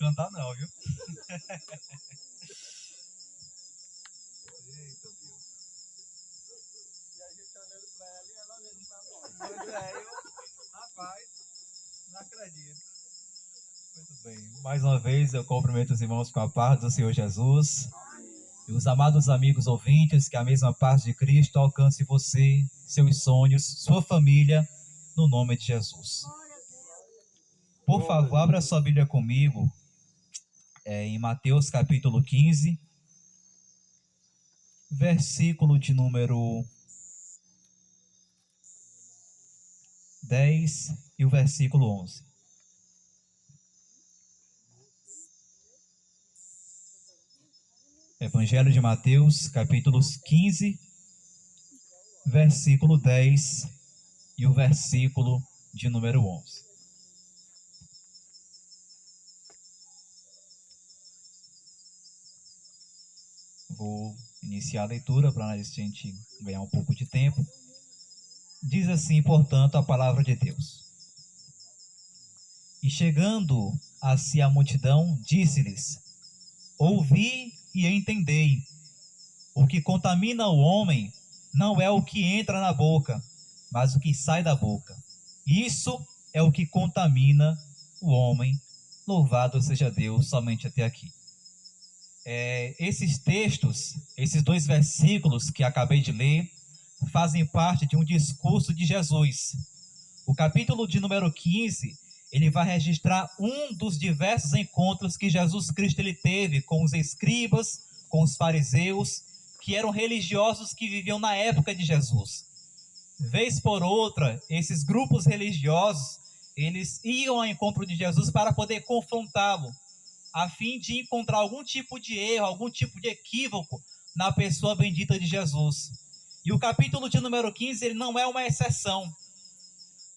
cantar não, viu? Eita Deus. E a gente olhando pra ela e ela olhando pra nós. Rapaz, não acredito. Muito bem. Mais uma vez eu cumprimento os irmãos com a paz do Senhor Jesus. E os amados amigos ouvintes, que a mesma paz de Cristo alcance você, seus sonhos, sua família, no nome de Jesus. Por favor, abra sua Bíblia comigo, em Mateus capítulo 15, versículo de número 10 e o versículo 11. Evangelho de Mateus, capítulos 15, versículo 10 e o versículo de número 11. Vou iniciar a leitura para a gente ganhar um pouco de tempo. Diz assim, portanto, a palavra de Deus. E chegando a si a multidão, disse-lhes: ouvi e entendei. O que contamina o homem não é o que entra na boca, mas o que sai da boca. Isso é o que contamina o homem. Louvado seja Deus somente até aqui. Esses textos, esses dois versículos que acabei de ler, fazem parte de um discurso de Jesus. O capítulo de número 15, ele vai registrar um dos diversos encontros que Jesus Cristo ele teve com os escribas, com os fariseus, que eram religiosos que viviam na época de Jesus. Vez por outra, esses grupos religiosos, eles iam ao encontro de Jesus para poder confrontá-lo, a fim de encontrar algum tipo de erro, algum tipo de equívoco na pessoa bendita de Jesus. E o capítulo de número 15, ele não é uma exceção.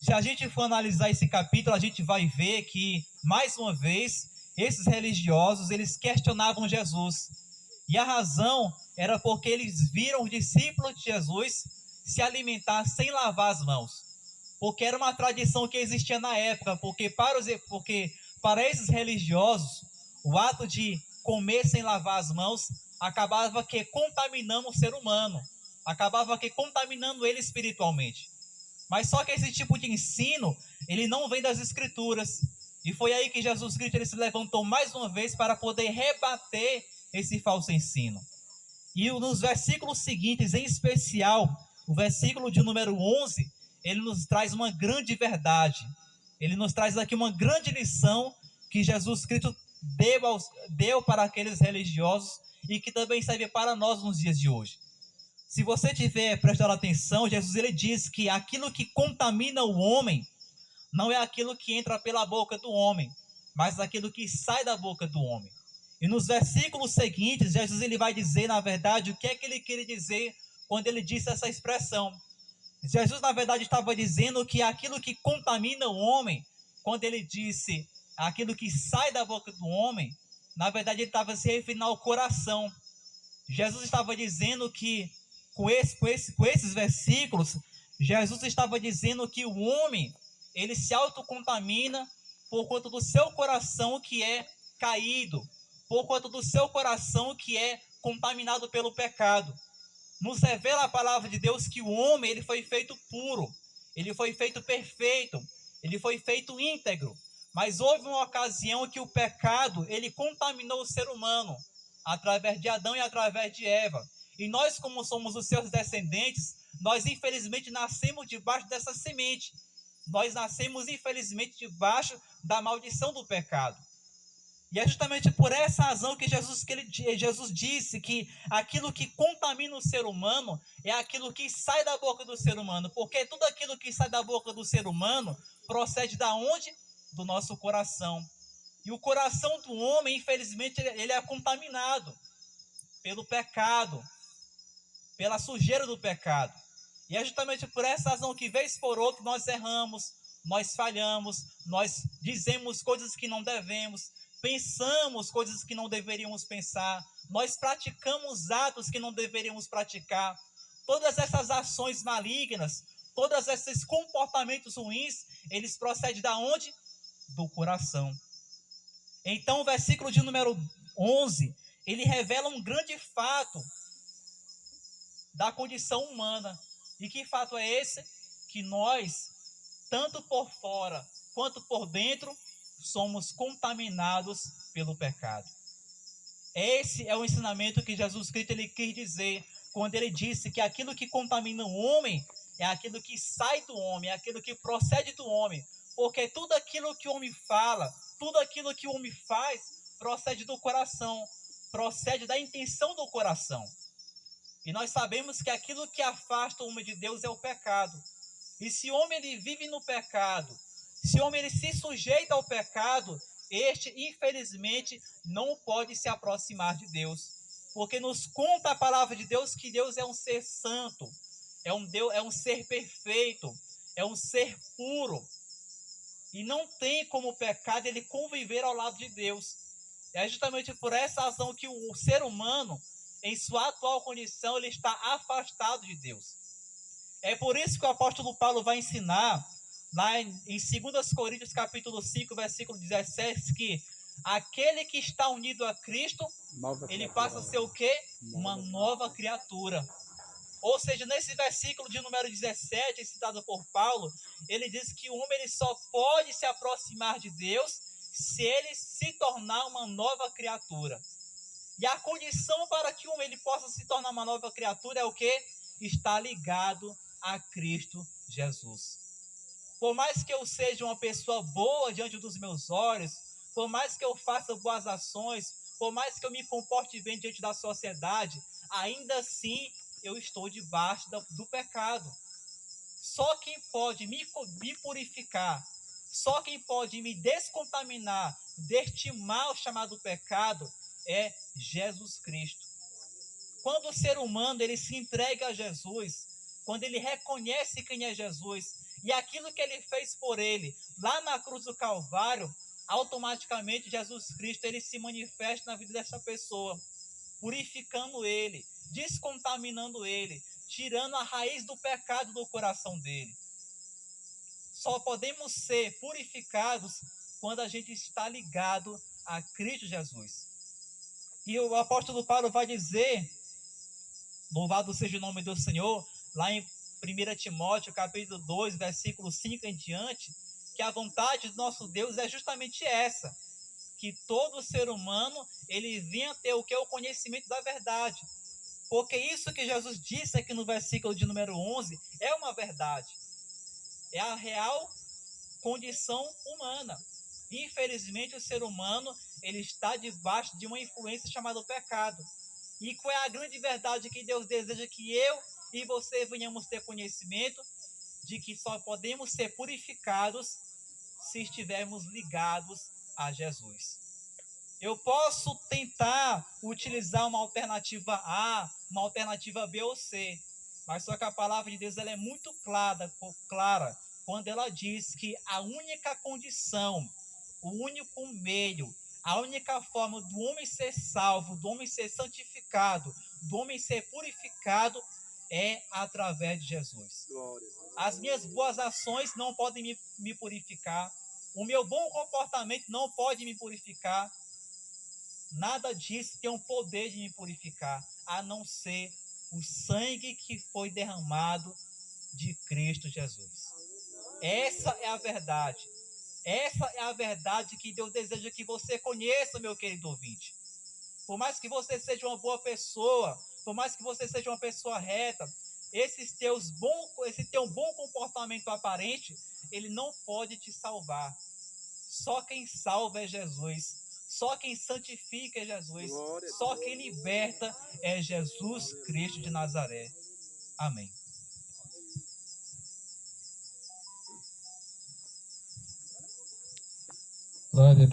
Se a gente for analisar esse capítulo, a gente vai ver que, mais uma vez, esses religiosos, eles questionavam Jesus. E a razão era porque eles viram os discípulos de Jesus se alimentar sem lavar as mãos. Porque era uma tradição que existia na época, porque para esses religiosos, o ato de comer sem lavar as mãos acabava que contaminando o ser humano, acabava que contaminando ele espiritualmente. Mas só que esse tipo de ensino, ele não vem das Escrituras. E foi aí que Jesus Cristo ele se levantou mais uma vez para poder rebater esse falso ensino. E nos versículos seguintes, em especial, o versículo de número 11, ele nos traz uma grande verdade. Ele nos traz aqui uma grande lição que Jesus Cristo deu para aqueles religiosos e que também serve para nós nos dias de hoje. Se você tiver prestado atenção, Jesus ele diz que aquilo que contamina o homem não é aquilo que entra pela boca do homem, mas aquilo que sai da boca do homem. E nos versículos seguintes, Jesus ele vai dizer, na verdade, o que é que ele queria dizer quando ele disse essa expressão. Jesus, na verdade, estava dizendo que aquilo que contamina o homem, quando ele disse aquilo que sai da boca do homem, na verdade, ele estava se referindo ao coração. Jesus estava dizendo que, com esses versículos, Jesus estava dizendo que o homem, ele se autocontamina por conta do seu coração que é caído, por conta do seu coração que é contaminado pelo pecado. Nos revela a palavra de Deus que o homem ele foi feito puro, ele foi feito perfeito, ele foi feito íntegro. Mas houve uma ocasião que o pecado ele contaminou o ser humano, através de Adão e através de Eva. E nós, como somos os seus descendentes, nós infelizmente nascemos debaixo dessa semente. Nós nascemos infelizmente debaixo da maldição do pecado. E é justamente por essa razão que Jesus disse que aquilo que contamina o ser humano é aquilo que sai da boca do ser humano. Porque tudo aquilo que sai da boca do ser humano procede da onde? Do nosso coração. E o coração do homem, infelizmente, ele é contaminado pelo pecado, pela sujeira do pecado. E é justamente por essa razão que, vez por outra, nós erramos, nós falhamos, nós dizemos coisas que não devemos, pensamos coisas que não deveríamos pensar, nós praticamos atos que não deveríamos praticar. Todas essas ações malignas, todos esses comportamentos ruins, eles procedem da onde? Do coração. Então, o versículo de número 11, ele revela um grande fato da condição humana. E que fato é esse? Que nós, tanto por fora quanto por dentro, somos contaminados pelo pecado. Esse é o ensinamento que Jesus Cristo ele quis dizer quando ele disse que aquilo que contamina o homem é aquilo que sai do homem, é aquilo que procede do homem. Porque tudo aquilo que o homem fala, tudo aquilo que o homem faz, procede do coração, procede da intenção do coração. E nós sabemos que aquilo que afasta o homem de Deus é o pecado. E se o homem ele vive no pecado, se o homem ele se sujeita ao pecado, este, infelizmente, não pode se aproximar de Deus. Porque nos conta a palavra de Deus que Deus é um ser santo, é um ser perfeito, é um ser puro. E não tem como o pecado ele conviver ao lado de Deus. É justamente por essa razão que o ser humano, em sua atual condição, ele está afastado de Deus. É por isso que o apóstolo Paulo vai ensinar, lá em 2 Coríntios capítulo 5, versículo 17, que aquele que está unido a Cristo, ele passa a ser o quê? Uma nova criatura. Ou seja, nesse versículo de número 17, citado por Paulo, ele diz que o homem ele só pode se aproximar de Deus se ele se tornar uma nova criatura. E a condição para que o homem ele possa se tornar uma nova criatura é o quê? Estar ligado a Cristo Jesus. Por mais que eu seja uma pessoa boa diante dos meus olhos, por mais que eu faça boas ações, por mais que eu me comporte bem diante da sociedade, ainda assim eu estou debaixo do pecado. Só quem pode me purificar, só quem pode me descontaminar deste mal chamado pecado é Jesus Cristo. Quando o ser humano ele se entrega a Jesus, quando ele reconhece quem é Jesus e aquilo que ele fez por ele lá na cruz do Calvário, automaticamente Jesus Cristo ele se manifesta na vida dessa pessoa, purificando ele, descontaminando ele, tirando a raiz do pecado do coração dele. Só podemos ser purificados quando a gente está ligado a Cristo Jesus. E o apóstolo Paulo vai dizer, louvado seja o nome do Senhor, lá em 1 Timóteo, capítulo 2, versículo 5 em diante, que a vontade do nosso Deus é justamente essa, que todo ser humano, ele venha ter o que é o conhecimento da verdade. Porque isso que Jesus disse aqui no versículo de número 11 é uma verdade. É a real condição humana. Infelizmente, o ser humano ele está debaixo de uma influência chamada pecado. E qual é a grande verdade que Deus deseja que eu e você venhamos ter conhecimento? De que só podemos ser purificados se estivermos ligados a Jesus. Eu posso tentar utilizar uma alternativa A, uma alternativa B ou C, mas só que a palavra de Deus ela é muito clara quando ela diz que a única condição, o único meio, a única forma do homem ser salvo, do homem ser santificado, do homem ser purificado é através de Jesus. As minhas boas ações não podem me purificar, o meu bom comportamento não pode me purificar, nada disso tem o poder de me purificar, a não ser o sangue que foi derramado de Cristo Jesus. Essa é a verdade. Essa é a verdade que Deus deseja que você conheça, meu querido ouvinte. Por mais que você seja uma boa pessoa, por mais que você seja uma pessoa reta, esse teu bom comportamento aparente, ele não pode te salvar. Só quem salva é Jesus. Só quem santifica é Jesus. Só quem liberta é Jesus Cristo de Nazaré. Amém. Glória a Deus.